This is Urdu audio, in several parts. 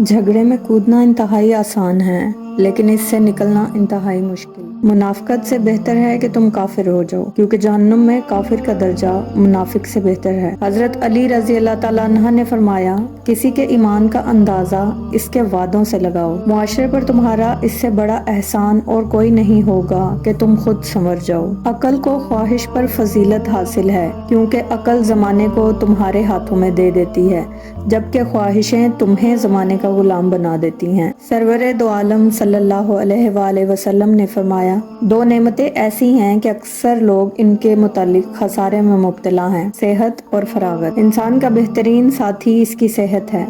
جھگڑے میں کودنا انتہائی آسان ہے، لیکن اس سے نکلنا انتہائی مشکل۔ منافقت سے بہتر ہے کہ تم کافر ہو جاؤ، کیونکہ جہنم میں کافر کا درجہ منافق سے بہتر ہے۔ حضرت علی رضی اللہ تعالیٰ عنہ نے فرمایا، کسی کے ایمان کا اندازہ اس کے وعدوں سے لگاؤ۔ معاشرے پر تمہارا اس سے بڑا احسان اور کوئی نہیں ہوگا کہ تم خود سنور جاؤ۔ عقل کو خواہش پر فضیلت حاصل ہے، کیونکہ عقل زمانے کو تمہارے ہاتھوں میں دے دیتی ہے، جبکہ خواہشیں تمہیں زمانے کا غلام بنا دیتی ہیں۔ سرور دو عالم صلی اللہ علیہ وآلہ وسلم نے فرمایا، دو نعمتیں ایسی ہیں کہ اکثر لوگ ان کے متعلق خسارے میں مبتلا ہیں، صحت اور فراغت۔ انسان کا بہترین ساتھی اس کی صحت ہے۔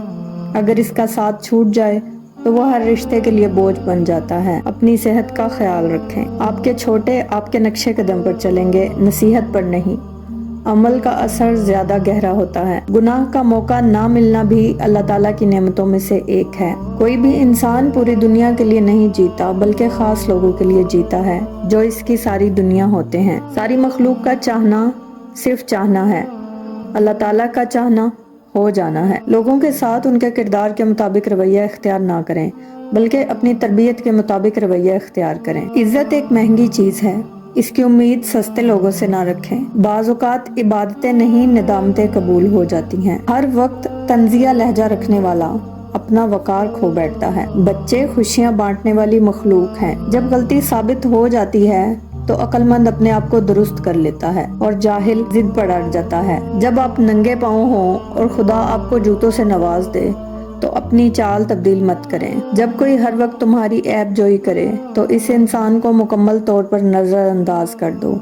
اگر اس کا ساتھ چھوٹ جائے تو وہ ہر رشتے کے لیے بوجھ بن جاتا ہے۔ اپنی صحت کا خیال رکھیں۔ آپ کے چھوٹے آپ کے نقشے قدم پر چلیں گے، نصیحت پر نہیں۔ عمل کا اثر زیادہ گہرا ہوتا ہے۔ گناہ کا موقع نہ ملنا بھی اللہ تعالیٰ کی نعمتوں میں سے ایک ہے۔ کوئی بھی انسان پوری دنیا کے لیے نہیں جیتا، بلکہ خاص لوگوں کے لیے جیتا ہے، جو اس کی ساری دنیا ہوتے ہیں۔ ساری مخلوق کا چاہنا صرف چاہنا ہے، اللہ تعالیٰ کا چاہنا ہو جانا ہے۔ لوگوں کے ساتھ ان کے کردار کے مطابق رویہ اختیار نہ کریں، بلکہ اپنی تربیت کے مطابق رویہ اختیار کریں۔ عزت ایک مہنگی چیز ہے، اس کی امید سستے لوگوں سے نہ رکھیں۔ بعض اوقات عبادتیں نہیں، ندامتیں قبول ہو جاتی ہیں۔ ہر وقت طنزیہ لہجہ رکھنے والا اپنا وقار کھو بیٹھتا ہے۔ بچے خوشیاں بانٹنے والی مخلوق ہیں۔ جب غلطی ثابت ہو جاتی ہے تو عقل مند اپنے آپ کو درست کر لیتا ہے اور جاہل ضد پر اڑ جاتا ہے۔ جب آپ ننگے پاؤں ہوں اور خدا آپ کو جوتوں سے نواز دے تو اپنی چال تبدیل مت کریں۔ جب کوئی ہر وقت تمہاری عیب جوئی کرے تو اس انسان کو مکمل طور پر نظر انداز کر دو۔